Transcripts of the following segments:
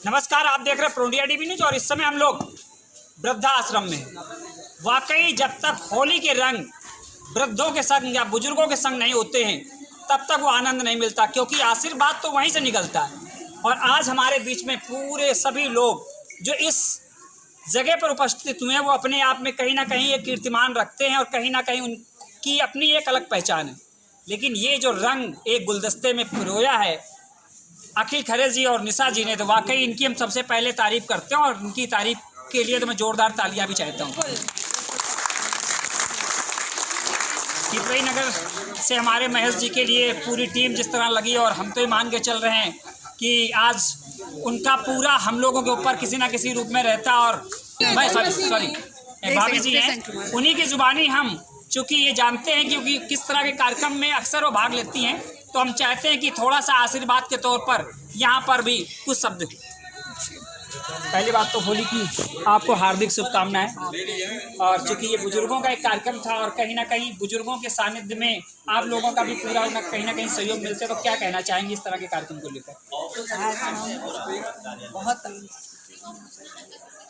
नमस्कार, आप देख रहे हैं प्रोडिया टीवी न्यूज और इस समय हम लोग वृद्धाश्रम में हैं। वाकई जब तक होली के रंग वृद्धों के संग या बुजुर्गों के संग नहीं होते हैं तब तक वो आनंद नहीं मिलता, क्योंकि आशीर्वाद तो वहीं से निकलता है। और आज हमारे बीच में पूरे सभी लोग जो इस जगह पर उपस्थित हुए हैं वो अपने आप में कहीं ना कहीं एक कीर्तिमान रखते हैं और कहीं ना कहीं उनकी अपनी एक अलग पहचान है। लेकिन ये जो रंग एक गुलदस्ते में पिरोया है अखिल खरे जी और निशा जी ने, तो वाकई इनकी हम सबसे पहले तारीफ करते हैं और इनकी तारीफ के लिए तो मैं जोरदार तालियां भी चाहता हूँ। पिपराई नगर से हमारे महेश जी के लिए पूरी टीम जिस तरह लगी, और हम तो ये मान के चल रहे हैं कि आज उनका पूरा हम लोगों के ऊपर किसी ना किसी रूप में रहता। और मैं सॉरी भाभी जी हैं, उन्हीं की जुबानी हम चूँकि ये जानते हैं क्योंकि किस तरह के कार्यक्रम में अक्सर वो भाग लेती हैं, तो हम चाहते हैं कि थोड़ा सा आशीर्वाद के तौर पर यहाँ पर भी कुछ शब्द। पहली बात तो होली की आपको हार्दिक शुभकामनाएं। और चूँकि ये बुजुर्गों का एक कार्यक्रम था और कहीं ना कहीं बुजुर्गों के सानिध्य में आप लोगों का भी पूरा कहीं ना कहीं सहयोग मिलते, तो क्या कहना चाहेंगे इस तरह के कार्यक्रम को लेकर? बहुत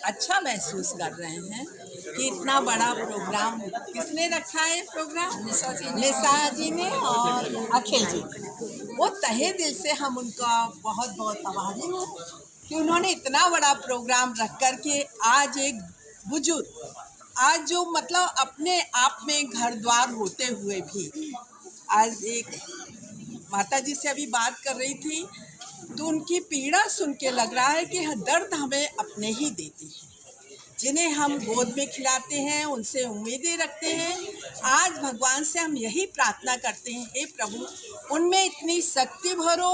अच्छा महसूस कर रहे हैं कि इतना बड़ा प्रोग्राम किसने रखा है। प्रोग्राम निशा जी ने और अखिल जी। वो तहे दिल से हम उनका बहुत बहुत आभारी हैं कि उन्होंने इतना बड़ा प्रोग्राम रख कर के आज एक बुजुर्ग, आज जो मतलब अपने आप में घर द्वार होते हुए भी, आज एक माता जी से अभी बात कर रही थी तो उनकी पीड़ा सुन के लग रहा है कि दर्द हमें अपने ही देते हैं, जिन्हें हम गोद में खिलाते हैं, उनसे उम्मीदें रखते हैं। आज भगवान से हम यही प्रार्थना करते हैं, हे प्रभु उनमें इतनी शक्ति भरो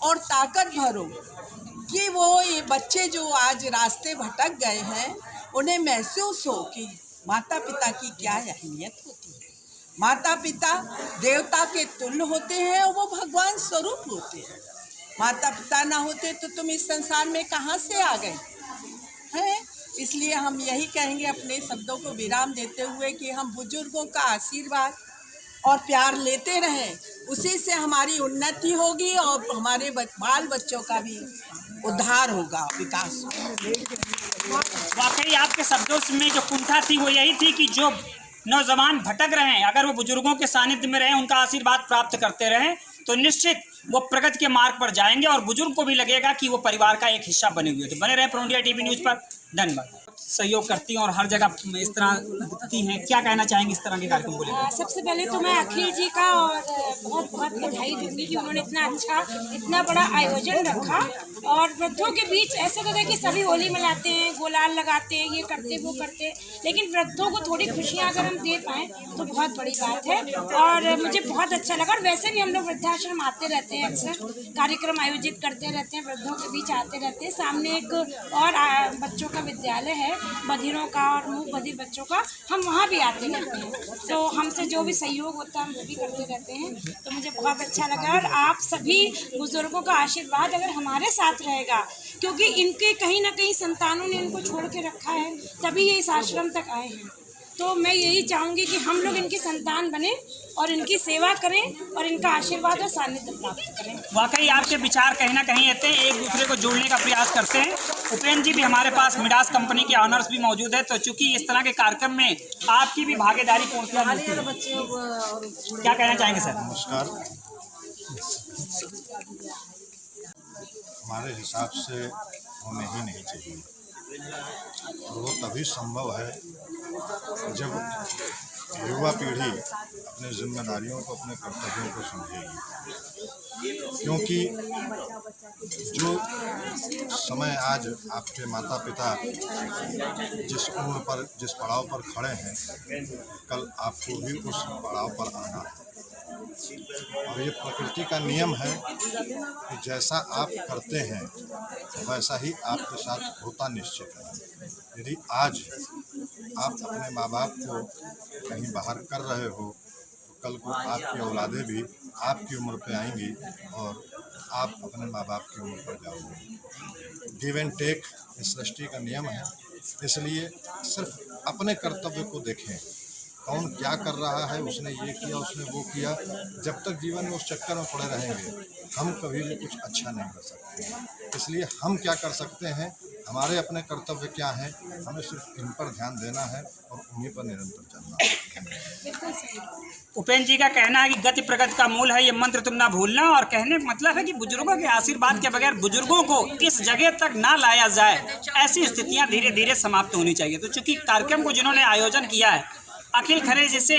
और ताकत भरो कि वो ये बच्चे जो आज रास्ते भटक गए हैं उन्हें महसूस हो कि माता पिता की क्या अहमियत होती है। माता पिता देवता के तुल्य होते हैं और वो भगवान स्वरूप होते हैं। माता पिता ना होते तो तुम इस संसार में कहाँ से आ गए हैं। इसलिए हम यही कहेंगे अपने शब्दों को विराम देते हुए कि हम बुजुर्गों का आशीर्वाद और प्यार लेते रहें, उसी से हमारी उन्नति होगी और हमारे बाल बच्चों का भी उद्धार होगा, विकास होगा। वाकई आपके शब्दों में जो कुंठा थी वो यही थी कि जो नौजवान भटक रहे हैं अगर वो बुजुर्गों के सानिध्य में रहें, उनका आशीर्वाद प्राप्त करते रहें, तो निश्चित वो प्रगति के मार्ग पर जाएंगे और बुजुर्ग को भी लगेगा कि वो परिवार का एक हिस्सा बने हुए। तो बने रहे प्रोडिया टीवी न्यूज पर। धन्यवाद। सहयोग करती हैं और हर जगह इस तरह दिखती हैं, क्या कहना चाहेंगे इस तरह के कार्यक्रम को लेकर? सबसे पहले तो मैं अखिल जी का और बहुत बहुत बधाई दूंगी कि उन्होंने इतना अच्छा इतना बड़ा आयोजन रखा। और वृद्धों के बीच ऐसा तो है कि सभी होली मनाते हैं, गुलाल लगाते हैं, ये करते वो करते, लेकिन वृद्धों को थोड़ी खुशियाँ अगर हम दे पाएँ तो बहुत बड़ी बात है। और मुझे बहुत अच्छा लगा। और वैसे भी हम लोग वृद्धाश्रम आते रहते हैं, अक्सर कार्यक्रम आयोजित करते रहते हैं, वृद्धों के बीच आते रहते हैं। सामने एक और बच्चों का विद्यालय है, बधिरों का और मूक बधिर बच्चों का, हम वहाँ भी आते रहते हैं। तो हमसे जो भी सहयोग होता है हम वो भी करते रहते हैं। तो मुझे बहुत अच्छा लगा। और आप सभी बुजुर्गों का आशीर्वाद अगर हमारे साथ रहेगा, क्योंकि इनके कहीं ना कहीं संतानों ने इनको छोड़ के रखा है, तभी ये इस आश्रम तक आए हैं। तो मैं यही चाहूँगी कि हम लोग इनकी संतान बने और इनकी सेवा करें और इनका आशीर्वाद और सानिध्य प्राप्त करें। वाकई आपके विचार कहीं ना कहीं आते हैं, एक दूसरे को जोड़ने का प्रयास करते हैं। उपेंद्र जी भी हमारे पास मिडास कंपनी के ऑनर्स भी मौजूद है, तो चूंकि इस तरह के कार्यक्रम में आपकी भी भागीदारी पूर्णतः मिलती है, क्या कहना चाहेंगे सर? नमस्कार। हमारे हिसाब से होने ही नहीं चाहिए, और वो तभी संभव है जब युवा पीढ़ी अपने जिम्मेदारियों को, अपने कर्तव्यों को समझेगी। क्योंकि जो समय आज आपके माता पिता जिस उम्र पर, जिस पड़ाव पर खड़े हैं, कल आपको भी उस पड़ाव पर आना है। और ये प्रकृति का नियम है कि जैसा आप करते हैं वैसा ही आपके साथ होता निश्चित है। यदि आज आप अपने माँ बाप को कहीं बाहर कर रहे हो तो कल को आपकी औलादें भी आपकी उम्र पे आएंगी और आप अपने माँ बाप की उम्र पर जाओगे। गिव एंड टेक इस सृष्टि का नियम है। इसलिए सिर्फ अपने कर्तव्य को देखें कौन क्या कर रहा है, उसने ये किया, उसने वो किया। जब तक जीवन में उस चक्कर में पड़े रहेंगे हम कभी भी कुछ अच्छा नहीं कर सकते। इसलिए हम क्या कर सकते हैं, हमारे अपने कर्तव्य क्या हैं, हमें सिर्फ इन पर ध्यान देना है और उन्हीं पर निरंतर चलना है। उपेंद्र जी का कहना है कि गति प्रगति का मूल है, ये मंत्र तुम ना भूलना। और कहने का मतलब है कि बुजुर्गों के आशीर्वाद के बगैर बुजुर्गों को इस जगह तक ना लाया जाए, ऐसी स्थितियां धीरे धीरे समाप्त होनी चाहिए। तो चूंकि कार्यक्रम को जिन्होंने आयोजन किया है अखिल खरे जैसे,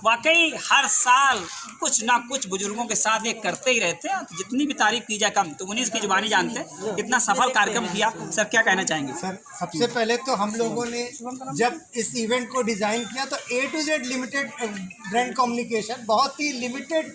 वाकई हर साल कुछ ना कुछ बुजुर्गों के साथ ये करते ही रहते हैं। तो जितनी भी तारीफ की जाए कम। तो मुनीस की जुबानी जानते हैं कितना सफल कार्यक्रम किया। सर क्या कहना चाहेंगे? सर सबसे पहले तो हम लोगों ने जब इस इवेंट को डिज़ाइन किया तो A to Z limited brand communication बहुत ही लिमिटेड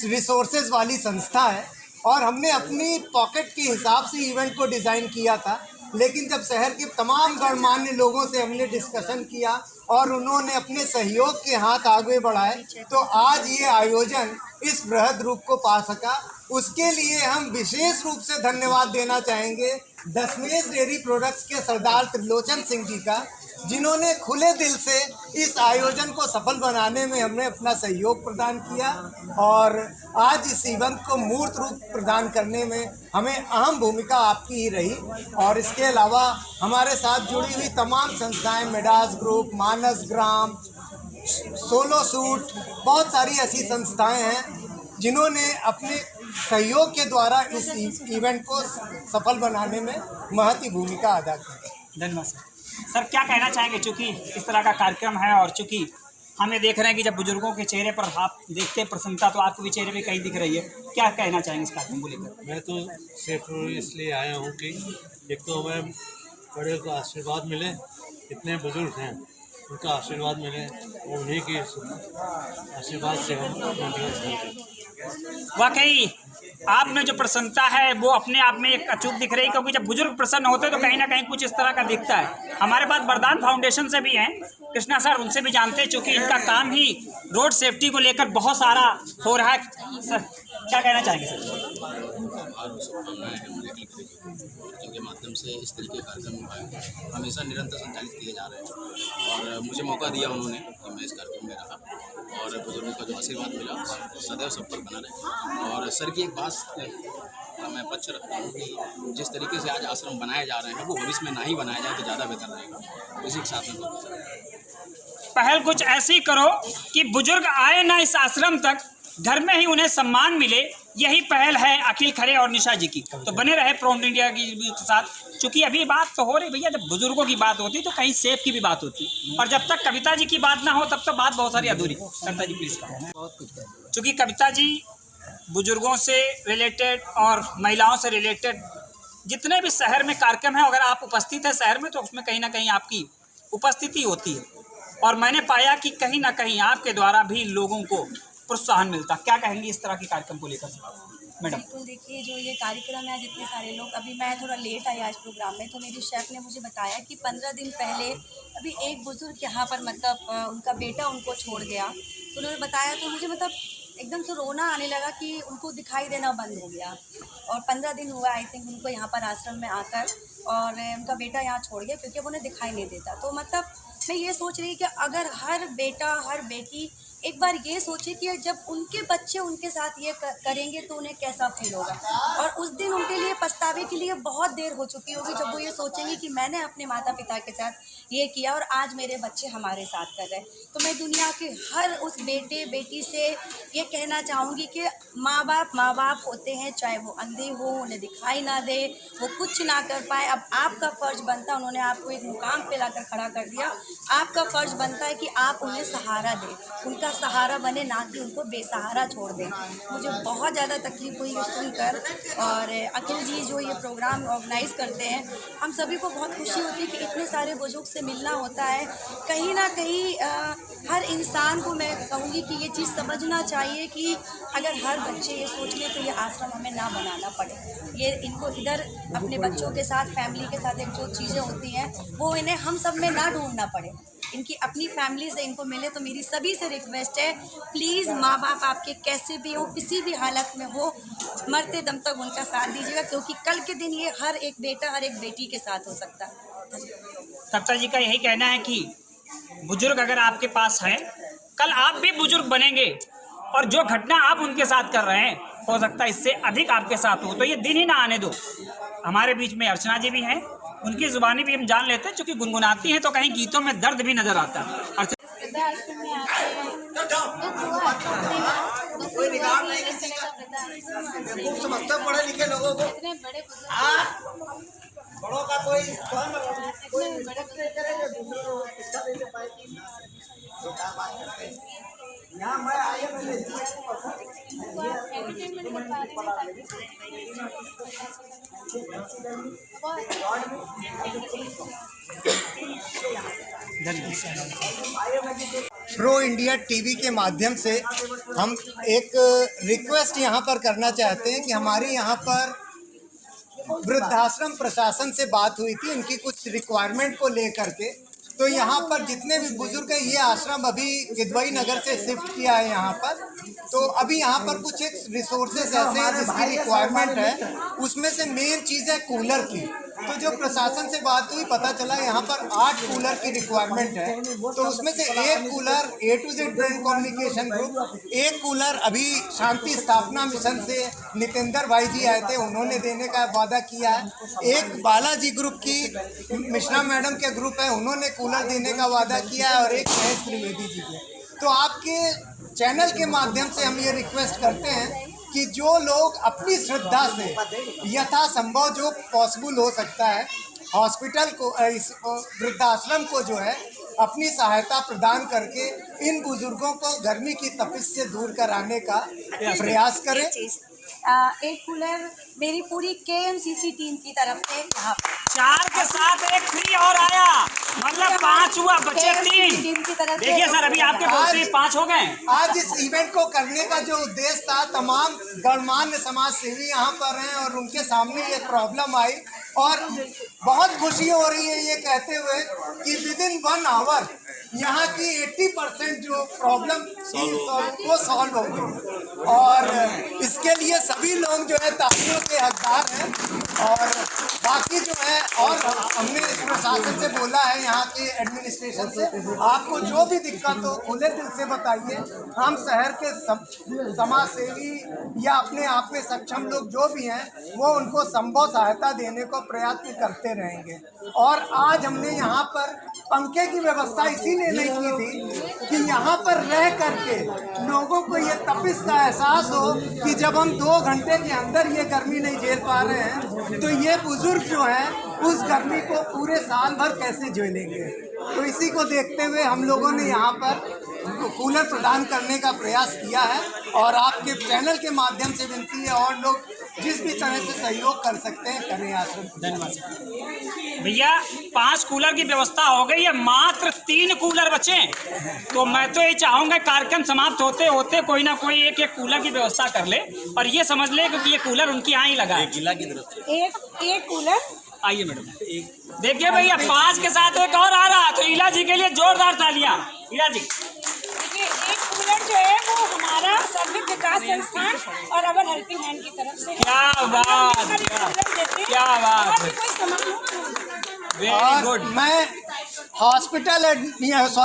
रिसोर्सेज वाली संस्था है और हमने अपनी पॉकेट के हिसाब से इवेंट को डिज़ाइन किया था। लेकिन जब शहर के तमाम गणमान्य लोगों से हमने डिस्कशन किया और उन्होंने अपने सहयोग के हाथ आगे बढ़ाए तो आज ये आयोजन इस बृहद रूप को पा सका। उसके लिए हम विशेष रूप से धन्यवाद देना चाहेंगे दशमेश डेयरी प्रोडक्ट्स के सरदार त्रिलोचन सिंह जी का, जिन्होंने खुले दिल से इस आयोजन को सफल बनाने में हमने अपना सहयोग प्रदान किया और आज इस इवेंट को मूर्त रूप प्रदान करने में हमें अहम भूमिका आपकी ही रही। और इसके अलावा हमारे साथ जुड़ी हुई तमाम संस्थाएं, मिडास ग्रुप, मानस ग्राम, सोलो सूट, बहुत सारी ऐसी संस्थाएं हैं जिन्होंने अपने सहयोग के द्वारा इस इवेंट को सफल बनाने में महती भूमिका अदा की। धन्यवाद सर। सर क्या कहना चाहेंगे, चूँकि इस तरह का कार्यक्रम है और चूँकि हमें देख रहे हैं कि जब बुजुर्गों के चेहरे पर आप देखते हैं प्रसन्नता, तो आपको भी चेहरे पे कहीं दिख रही है, क्या कहना चाहेंगे इस कार्यक्रम को लेकर? मैं तो सिर्फ इसलिए आया हूँ कि एक तो हमें बड़े का आशीर्वाद मिले, इतने बुजुर्ग हैं उनका आशीर्वाद मिले, उन्हीं की आशीर्वाद से हम अपना दिवस जीते। वाकई आप में जो प्रसन्नता है वो अपने आप में एक अचूक दिख रही है, क्योंकि जब बुजुर्ग प्रसन्न होते हैं तो कहीं ना कहीं कुछ इस तरह का दिखता है। हमारे पास वरदान फाउंडेशन से भी हैं कृष्णा सर, उनसे भी जानते हैं, चूँकि इनका काम ही रोड सेफ्टी को लेकर बहुत सारा हो रहा है। सर क्या कहना चाहेंगे? जिनके माध्यम से इस तरीके के कार्यक्रम हमेशा निरंतर संचालित किए जा रहे हैं और मुझे मौका दिया उन्होंने कि मैं इस कार्यक्रम में रहा और बुजुर्गों का जो आशीर्वाद मिला सदैव सब पर बना रहे। और सर की एक बात का मैं पक्ष रखता हूँ कि जिस तरीके से आज आश्रम बनाए जा रहे हैं वो भविष्य में ना ही बनाया जाए तो ज़्यादा बेहतर रहेगा। इसी के साथ में पहल कुछ ऐसी करो कि बुजुर्ग आए ना इस आश्रम तक, घर में ही उन्हें सम्मान मिले, यही पहल है अखिल खरे और निशा जी की। तो बने रहे प्रोम इंडिया की साथ। चूँकि अभी बात तो हो रही भैया, जब बुजुर्गों की बात होती तो कहीं सेफ की भी बात होती, और जब तक कविता जी की बात ना हो तब तक बात बहुत सारी अधूरी। कविता जी प्लीज कहो। चूँकि कविता जी बुजुर्गों से रिलेटेड और महिलाओं से रिलेटेड जितने भी शहर में कार्यक्रम है, अगर आप उपस्थित हैं शहर में तो उसमें कहीं ना कहीं आपकी उपस्थिति होती है, और मैंने पाया कि कहीं ना कहीं आपके द्वारा भी लोगों को प्रोत्साहन मिलता। क्या कहेंगी इस तरह के कार्यक्रम को लेकर मैडम? बिल्कुल, देखिए जो ये कार्यक्रम है, जितने सारे लोग, अभी मैं थोड़ा लेट आई आज प्रोग्राम में, तो मेरी शेफ़ ने मुझे बताया कि 15 दिन पहले अभी एक बुजुर्ग यहाँ पर मतलब उनका बेटा उनको छोड़ गया, तो उन्होंने बताया तो मुझे मतलब एकदम से रोना आने लगा कि उनको दिखाई देना बंद हो गया। और 15 दिन हुआ आई थिंक उनको यहाँ पर आश्रम में आकर, और उनका बेटा यहाँ छोड़ गया क्योंकि अब उन्हें दिखाई नहीं देता। तो मतलब मैं ये सोच रही कि अगर हर बेटा हर बेटी एक बार ये सोचे कि जब उनके बच्चे उनके साथ ये करेंगे तो उन्हें कैसा फील होगा, और उस दिन उनके लिए पछतावे के लिए बहुत देर हो चुकी होगी जब वो ये सोचेंगे कि मैंने अपने माता पिता के साथ ये किया और आज मेरे बच्चे हमारे साथ कर रहे हैं। तो मैं दुनिया के हर उस बेटे बेटी से ये कहना चाहूँगी कि माँ बाप होते हैं, चाहे वो अंधे हो, उन्हें दिखाई ना दे, वो कुछ ना कर पाए। अब आपका फ़र्ज़ बनता है, उन्होंने आपको एक मुकाम पे लाकर खड़ा कर दिया, आपका फ़र्ज़ बनता है कि आप उन्हें सहारा दें, उनका सहारा बने, ना कि उनको बेसहारा छोड़ दें। मुझे बहुत ज़्यादा तकलीफ़ हुई ये सुनकर। और अखिल जी जो ये प्रोग्राम ऑर्गेनाइज़ करते हैं, हम सभी को बहुत खुशी होती है कि इतने सारे बुजुर्ग से मिलना होता है। कहीं ना कहीं हर इंसान को मैं कहूँगी कि ये चीज़ समझना चाहिए कि अगर हर बच्चे ये सोच ले तो ये आश्रम हमें ना बनाना पड़े। ये इनको इधर अपने बच्चों के साथ, फैमिली के साथ एक जो चीज़ें होती हैं वो इन्हें हम सब में ना ढूंढना पड़े, इनकी अपनी फैमिली से इनको मिले। तो मेरी सभी से रिक्वेस्ट है, प्लीज़ माँ बाप आपके कैसे भी हो, किसी भी हालत में हो, मरते दम तक उनका साथ दीजिएगा, क्योंकि कल के दिन ये हर एक बेटा हर एक बेटी के साथ हो सकता है। कविता जी का यही कहना है कि बुजुर्ग अगर आपके पास हैं कल आप भी बुजुर्ग बनेंगे और जो घटना आप उनके साथ कर रहे हैं हो सकता है इससे अधिक आपके साथ हो, तो ये दिन ही ना आने दो। हमारे बीच में अर्चना जी भी हैं, उनकी जुबानी भी हम जान लेते हैं, चूँकि गुनगुनाती हैं तो कहीं गीतों में दर्द भी नजर आता है। खूब समझते पढ़े लिखे लोगों को, बड़ों का कोई यहाँ मैं आगे प्रो इंडिया टीवी के माध्यम से हम एक रिक्वेस्ट यहाँ पर करना चाहते हैं कि हमारे यहाँ पर वृद्धाश्रम प्रशासन से बात हुई थी उनकी कुछ रिक्वायरमेंट को लेकर के। तो यहाँ पर जितने भी बुजुर्ग हैं, ये आश्रम अभी किदवई नगर से शिफ्ट किया है यहाँ पर, तो अभी यहाँ पर कुछ एक रिसोर्सेज ऐसे हैं जिसकी रिक्वायरमेंट है, उसमें से मेन चीज़ है कूलर की। तो जो प्रशासन से बात हुई पता चला यहाँ पर 8 कूलर की रिक्वायरमेंट है, तो उसमें से एक cooler A to Z brand communication group, एक कूलर अभी शांति स्थापना मिशन से नितेंद्र भाई जी आए थे, उन्होंने देने का वादा किया है, एक बालाजी ग्रुप की मिश्रा मैडम के ग्रुप है, उन्होंने कूलर देने का वादा किया है, और एक महेश त्रिवेदी जी के। तो आपके चैनल के माध्यम से हम ये रिक्वेस्ट करते हैं कि जो लोग अपनी श्रद्धा से यथासंभव जो पॉसिबल हो सकता है हॉस्पिटल को, इस वृद्धाश्रम को जो है अपनी सहायता प्रदान करके इन बुजुर्गों को गर्मी की तपिश से दूर कराने का प्रयास करें। एक कूलर मेरी पूरी KMCC टीम की तरफ से यहाँ पर 4 के साथ एक फ्री और आया, मतलब 5 हुआ, बचे 3। टीम की तरफ से देखिए सर, अभी आपके बोलते 5 हो गए। आज इस इवेंट को करने का जो उद्देश्य था, तमाम गणमान्य समाज सेवी यहाँ पर हैं और उनके सामने ये प्रॉब्लम आई और बहुत खुशी हो रही है ये कहते हुए कि विदिन 1 आवर यहाँ की 80% जो प्रॉब्लम थी वो सॉल्व हो गई, और इसके लिए सभी लोग जो है तालियों के हकदार हैं। और बाकी जो है, और हमने इस प्रशासन से बोला है, यहाँ के एडमिनिस्ट्रेशन से, आपको जो भी दिक्कत हो खुले दिल से बताइए, हम शहर के समाज सेवी या अपने आप में सक्षम लोग जो भी हैं वो उनको संभव सहायता देने को प्रयत्न करते रहेंगे। और आज हमने यहाँ पर पंखे की व्यवस्था इसीलिए नहीं की थी कि यहाँ पर रह करके लोगों को ये तपिश का एहसास हो कि जब हम 2 घंटे के अंदर ये गर्मी नहीं झेल पा रहे हैं तो ये बुजुर्ग जो है उस गर्मी को पूरे साल भर कैसे झेलेंगे। तो इसी को देखते हुए हम लोगों ने यहाँ पर कूलर प्रदान करने का प्रयास किया है, और आपके चैनल के माध्यम से विनती है और लोग जिस भी तरह से सहयोग कर सकते हैं करें। आश्रम धन्यवाद भैया। 5 कूलर की व्यवस्था हो गई है, मात्र 3 कूलर बचे। तो मैं तो ये चाहूँगा कार्यक्रम समाप्त होते होते कोई ना कोई एक कूलर की व्यवस्था कर ले, और ये समझ ले कि ये कूलर उनकी यहाँ ही लगा है। एक कूलर आइए मैडम, देखिए भैया 5 के साथ एक और आ रहा, तो इला जी के लिए जोरदार तालियां। इला जी, देखिए एक कूलर जो है वो हमारा सर्विक विकास संस्थान और अवर हेल्पिंग हैंड की तरफ से। क्या बात, क्या बात, वेरी गुड। मैं हॉस्पिटल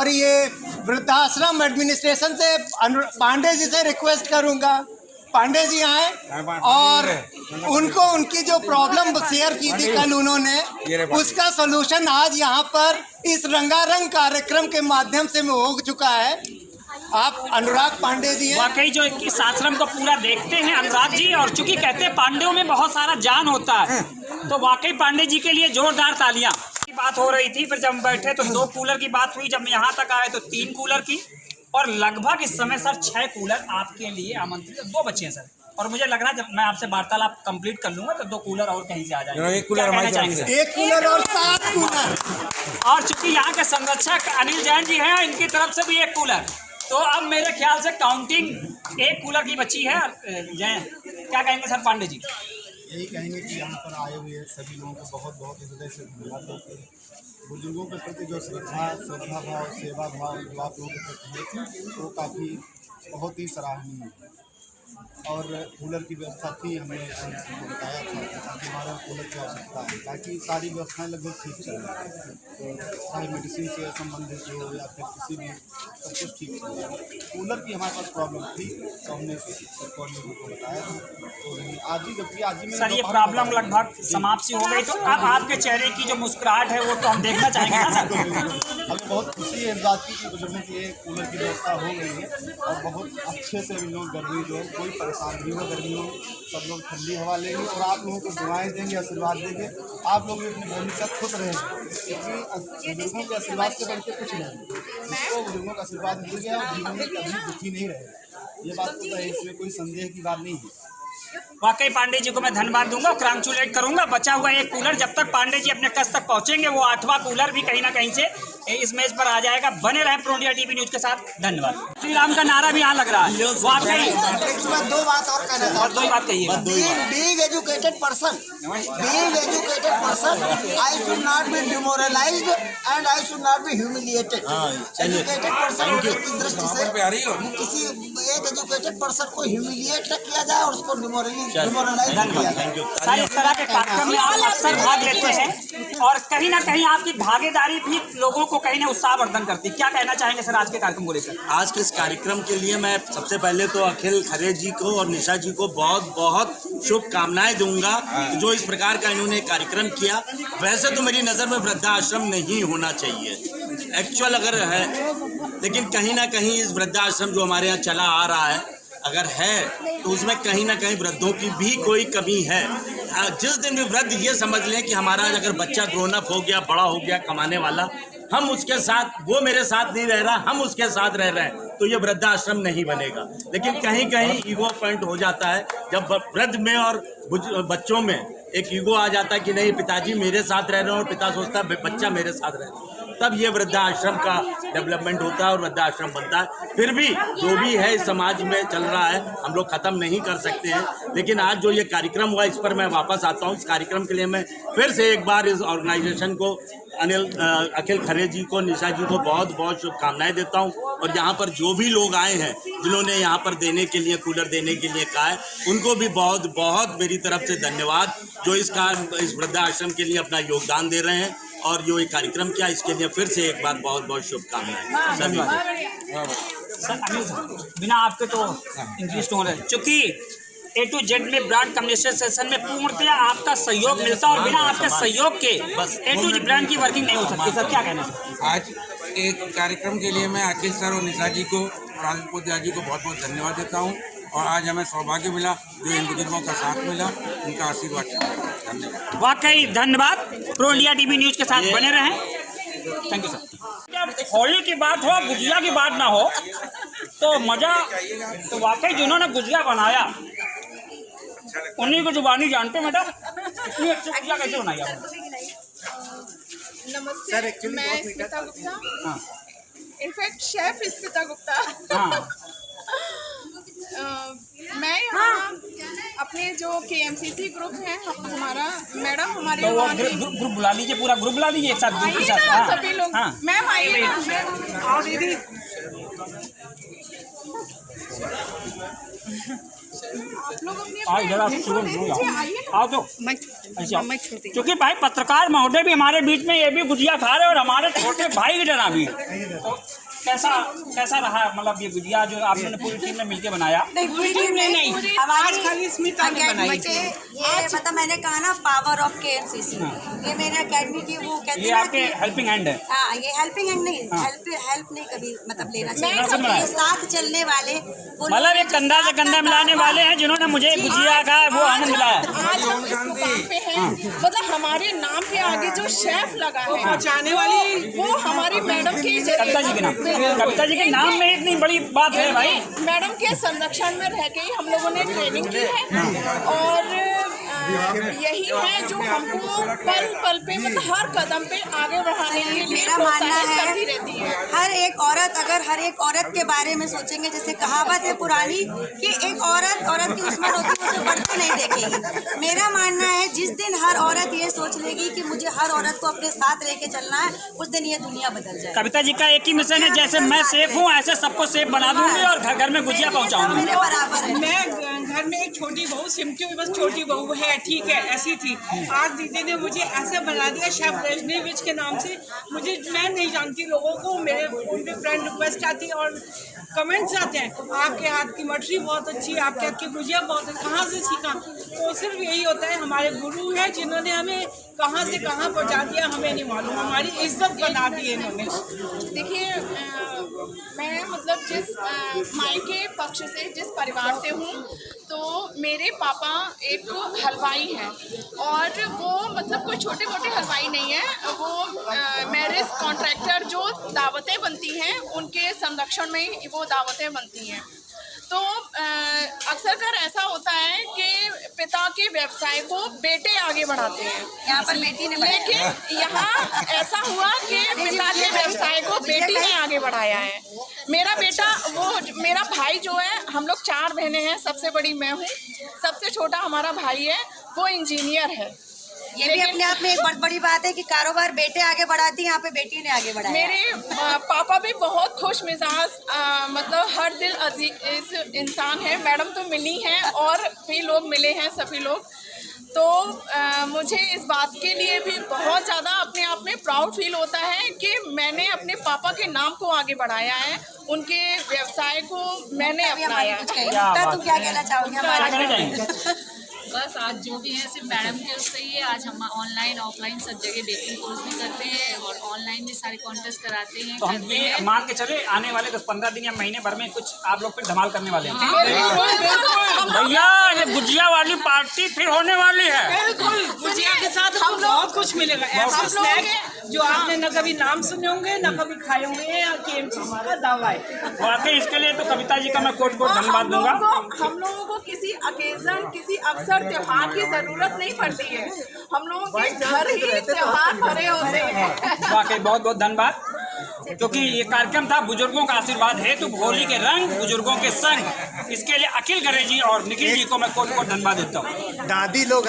ये वृद्धाश्रम एडमिनिस्ट्रेशन से पांडे जी से रिक्वेस्ट करूंगा, पांडे जी आए और उनको उनकी जो प्रॉब्लम शेयर की थी कल उन्होंने, उसका सलूशन आज यहाँ पर इस रंगारंग कार्यक्रम के माध्यम से हो चुका है। आप अनुराग पांडे जी हैं। वाकई जो इस आश्रम को पूरा देखते हैं अनुराग जी, और चूंकि कहते हैं पांडेयों में बहुत सारा जान होता है, तो वाकई पांडे जी के लिए जोरदार तालियां। की बात हो रही थी, फिर जब हम बैठे तो 2 कूलर की बात हुई, जब यहाँ तक आए तो 3 कूलर की, और लगभग इस समय सर 6 कूलर आपके लिए आमंत्रित, 2 बचे हैं सर। और मुझे लग रहा है जब मैं आपसे वार्तालाप कंप्लीट कर लूंगा तो 2 कूलर और कहीं से आ जाएंगे। 1 कूलर हमारे चाहेंगे, 1 कूलर और 7 कूलर। और चूंकि यहाँ के संरक्षक अनिल जैन जी हैं, इनकी तरफ से भी 1 कूलर। तो अब मेरे ख्याल से काउंटिंग 1 कूलर की बची है। जैन क्या कहेंगे सर? पांडे जी यही कहेंगे कि यहाँ पर आए हुए सभी लोगों को बहुत बहुत हृदय से धन्यवाद देते हैं। बुजुर्गों के प्रति जो श्रद्धा भाव, सेवा भाव आप लोगों के प्रति है वो काफ़ी बहुत ही सराहनीय है। और कूलर की व्यवस्था थी, हमने उनको बताया था कि हमारा कूलर की आवश्यकता है, ताकि सारी व्यवस्थाएं लगभग ठीक चल रही है, तो चाहे मेडिसिन से संबंधित हो या फिर किसी भी, सब कुछ ठीक चल रहा है। कूलर की हमारे पास प्रॉब्लम थी तो हमने सरकारी को बताया था, तो आज ही जबकि आज ही सर ये प्रॉब्लम लगभग समाप्त सी हो गई, तो अब आपके चेहरे की जो मुस्कुराहट है वो तो हम देखना चाहेंगे ना सर। हमें बहुत खुशी है इस बात की कि बुजुर्गों के लिए कूलर की व्यवस्था हो गई है और बहुत अच्छे से इन लोग गर्मी जो है कोई परेशान नहीं हो, गर्मी हो सब लोग ठंडी हवा लेंगे और आप लोगों को दुआएं देंगे, आशीर्वाद देंगे, आप लोग भी अपनी फैमिली के साथ खुश रहेंगे, क्योंकि बुजुर्गों के आशीर्वाद से बढ़ के कुछ नहीं, जिसको बुजुर्गों का आशीर्वाद मिल गया और जीवन में कभी दुखी नहीं रहेगा, ये बात तो है, इसमें कोई संदेह की बात नहीं है। वाकई पांडे जी को मैं धन्यवाद दूंगा, कांग्रेचुलेट करूंगा। बचा हुआ एक कूलर जब तक पांडे जी अपने कस तक पहुंचेंगे वो 8वां कूलर भी कहीं ना कहीं से इस मेज पर आ जाएगा। बने रहे प्रो इंडिया टीवी न्यूज के साथ, धन्यवाद। श्री राम का नारा भी यहाँ लग रहा है, वाकई दो बात और कहना था, दो ही बात कहिए। being educated person, I should not be demoralized and I should not be humiliated. Educated person की दृष्टि से किसी एक एजुकेटेड पर्सन को ह्यूमिलिएट न किया जाए और उसको डिमोरलाइज किया जाए। सर इस तरह के कार्यक्रम में आप अक्सर भाग लेते हैं और कहीं ना कहीं आपकी भागीदारी भी लोगों को कहीं ना उत्साहवर्धन करती है, क्या कहना चाहेंगे सर आज के कार्यक्रम को लेकर? आज के इस कार्यक्रम के लिए मैं सबसे पहले तो अखिल खरे जी को और निशा जी को बहुत बहुत शुभकामनाएं दूंगा, जो इस प्रकार का इन्होंने कार्यक्रम किया। वैसे तो मेरी नज़र में वृद्धाश्रम नहीं होना चाहिए एक्चुअल अगर है, लेकिन कहीं ना कहीं इस वृद्धाश्रम जो हमारे यहाँ चला आ रहा है अगर है तो उसमें कहीं ना कहीं वृद्धों की भी कोई कमी है। जिस दिन भी वृद्ध ये समझ लें कि हमारा अगर बच्चा ग्रोन अप हो गया, बड़ा हो गया, कमाने वाला, हम उसके साथ, वो मेरे साथ नहीं रह रहा, हम उसके साथ रह रहे हैं, तो ये वृद्धाश्रम नहीं बनेगा। लेकिन कहीं कहीं ईगो पॉइंट हो जाता है जब वृद्ध में और बच्चों में एक ईगो आ जाता है कि नहीं पिताजी मेरे साथ रह रहे हैं और पिता सोचता है बच्चा मेरे साथ रह रहा है, तब ये वृद्धाश्रम का डेवलपमेंट होता है और वृद्धाश्रम बनता है। फिर भी जो भी है इस समाज में चल रहा है हम लोग ख़त्म नहीं कर सकते हैं, लेकिन आज जो ये कार्यक्रम हुआ इस पर मैं वापस आता हूँ। इस कार्यक्रम के लिए मैं फिर से एक बार इस ऑर्गेनाइजेशन को अखिल खरे जी को, निशा जी को बहुत बहुत शुभकामनाएं देता हूं। और यहाँ पर जो भी लोग आए हैं जिन्होंने यहाँ पर देने के लिए, कूलर देने के लिए कहा है, उनको भी बहुत बहुत मेरी तरफ से धन्यवाद, जो इस वृद्धाश्रम के लिए अपना योगदान दे रहे हैं और जो ये कार्यक्रम किया इसके लिए फिर से एक बार बहुत बहुत शुभकामनाएं सभी को। सर अनिल बिना आपके तो इंग्लिश टोन है, चूँकि A to Z में ब्रांड कम्युनिकेशन में पूर्णतः आपका सहयोग मिलता है और बिना आपके सहयोग के बस A to Z ब्रांड की वर्किंग नहीं हो सकती। सर क्या कहना है? आज एक कार्यक्रम के लिए मैं अखिल सर और निशा जी को और आदित्य जी को बहुत बहुत धन्यवाद देता हूं, और आज हमें सौभाग्य मिला जो इन बुजुर्गों का साथ मिला, उनका आशीर्वाद चाहिए। धन्यवाद, वाकई धन्यवाद। प्रो इंडिया टीवी न्यूज़ के साथ बने रहें। Thank you sir. होली की बात हो, गुजिया की बात ना हो तो मज़ा, तो वाकई जिन्होंने गुजिया बनाया उन्हीं को जुबानी जानते मैडम, इतनी अच्छी गुजिया कैसे बनाई आपने? नमस्ते, मैं स्मिता गुप्ता। हाँ। In fact chef Smita Gupta. हाँ। मैं यहाँ अपने जो KMCC ग्रुप है हमारा, मैडम हमारे तो ग्रुप बुला लीजिए, पूरा ग्रुप बुला लीजिए एक साथ, ग्रुप के साथ। हाँ। सभी लोग। हाँ। मैम आइए ना, आओ दीदी। आप लोग आओ तो क्योंकि भाई पत्रकार महोदय भी हमारे बीच में ये भी गुजिया खा रहे और हमारे छोटे भाई की तरह भी। तो कैसा रहा मतलब ये गुजिया जो आपने पूरी टीम ने मिलके बनाया? नहीं, पूरी टीम ने नहीं, आज खाली स्मिता ने बनाई थी। ये मतलब मैंने कहा ना पावर ऑफ KMCC, ये मेरे अकेडमी की वो कहते हैं ये आपके हेल्पिंग हैंड है। हाँ, ये हेल्पिंग हैंड नहीं, हेल्प नहीं कभी मतलब लेना चाहिए, साथ चलने वाले, मतलब एक कंधा से कंधा मिलाने वाले हैं जिन्होंने मुझे गुजिया का वो आनंद मिला है। आज हम इस मुकाम पे हैं, मतलब हमारे नाम के आगे जो शेफ लगा है पहुँचाने वाली, वो हमारी मैडम की कविता जी के नाम, कविता जी के नाम में इतनी बड़ी बात है भाई। मैडम के संरक्षण में रह के ही हम लोगों ने ट्रेनिंग की है और यही है जो हमको पल पल पे मतलब हर कदम पे आगे बढ़ाने के लिए मेरा मानना करती है रहती है। हर एक औरत अगर हर एक औरत के बारे में सोचेंगे, जैसे कहावत है पुरानी कि एक औरत की दुश्मन होती है उसे बढ़ते नहीं देखेगी। मेरा मानना है जिस दिन हर औरत ये सोच लेगी कि मुझे हर औरत को अपने साथ रह के चलना है, उस दिन ये दुनिया बदल जाए। कविता जी का एक ही मिशन है, जैसे मैं सेफ हूँ ऐसे सबको सेफ बना दूंगी और घर घर में गुजिया पहुँचाऊंगी। मेरे बराबर है। मैं घर में एक छोटी बहू, सिमटी हुई बस छोटी बहू है, ठीक है, ऐसी थी। आज दीदी ने मुझे ऐसे बना दिया शेफ रजनीविच के नाम से। मैं नहीं जानती लोगों को, मेरे उनके फ्रेंड रिक्वेस्ट आती है और कमेंट्स आते हैं, आपके हाथ की मठरी बहुत अच्छी है, आपके हाथ की गुजिया बहुत है, कहाँ से सीखा? तो सिर्फ यही होता है, हमारे गुरु हैं जिन्होंने हमें कहाँ से कहाँ पहुँचा दिया हमें नहीं मालूम, हमारी इज्जत बना दी है इन्होंने। देखिए मैं मतलब जिस मायके पक्ष से जिस परिवार से हूँ, तो मेरे पापा एक हलवाई हैं और वो मतलब कोई छोटे मोटे हलवाई नहीं है, वो मैरिज कॉन्ट्रैक्टर जो दावतें बनती हैं उनके संरक्षण में ही वो दावतें बनती हैं। तो अक्सर कर ऐसा होता है कि पिता के व्यवसाय को बेटे आगे बढ़ाते हैं, यहाँ पर बेटी ने, लेकिन यहाँ ऐसा हुआ कि पिता के व्यवसाय को बेटी ने आगे बढ़ाया है। मेरा बेटा मेरा भाई जो है, हम लोग 4 बहनें हैं, सबसे बड़ी मैं हूँ, सबसे छोटा हमारा भाई है, वो इंजीनियर है। ये भी अपने आप में एक बहुत बड़ी बात है कि कारोबार बेटे आगे बढ़ाती है, यहाँ पे बेटी ने आगे बढ़ाया। मेरे पापा भी बहुत खुश मिजाज मतलब हर दिल अजीज इंसान है। मैडम तो मिली हैं और भी लोग मिले हैं, सभी लोग। तो मुझे इस बात के लिए भी बहुत ज़्यादा अपने आप में प्राउड फील होता है कि मैंने अपने पापा के नाम को आगे बढ़ाया है, उनके व्यवसाय को मैंने अपनाया है। तुम क्या कहना चाहोगे? बस आज जो भी है सिर्फ मैडम के उससे ही है। आज हम ऑनलाइन ऑफलाइन सब जगह बेकिंग कोर्स भी करते हैं और ऑनलाइन भी सारे कॉन्टेस्ट कराते हैं। तो हम ये मान के चले आने वाले 10-15 दिन या महीने भर में कुछ आप लोग फिर धमाल करने वाले हैं। भैया ये गुजिया वाली पार्टी फिर होने वाली है। बिल्कुल, गुजिया के साथ हम बहुत कुछ मिलेगा, ऐसा स्नैक्स जो आपने न कभी नाम सुने होंगे न कभी खाए होंगे, KMCC का दावा है। वाकई इसके लिए तो कविता जी का मैं कोट धन्यवाद दूंगा। हम लोगों को किसी ओकेजन, किसी अवसर, त्योहार की जरूरत नहीं पड़ती है, हम लोगों के घर ही त्योहार भरे होते हैं। वाकई बहुत बहुत धन्यवाद, क्योंकि ये कार्यक्रम था बुजुर्गों का आशीर्वाद हेतु होली के रंग बुजुर्गों के संग। इसके लिए अखिल गरे जी और निखिल जी को मैं कोट धन्यवाद देता हूँ। दादी लोग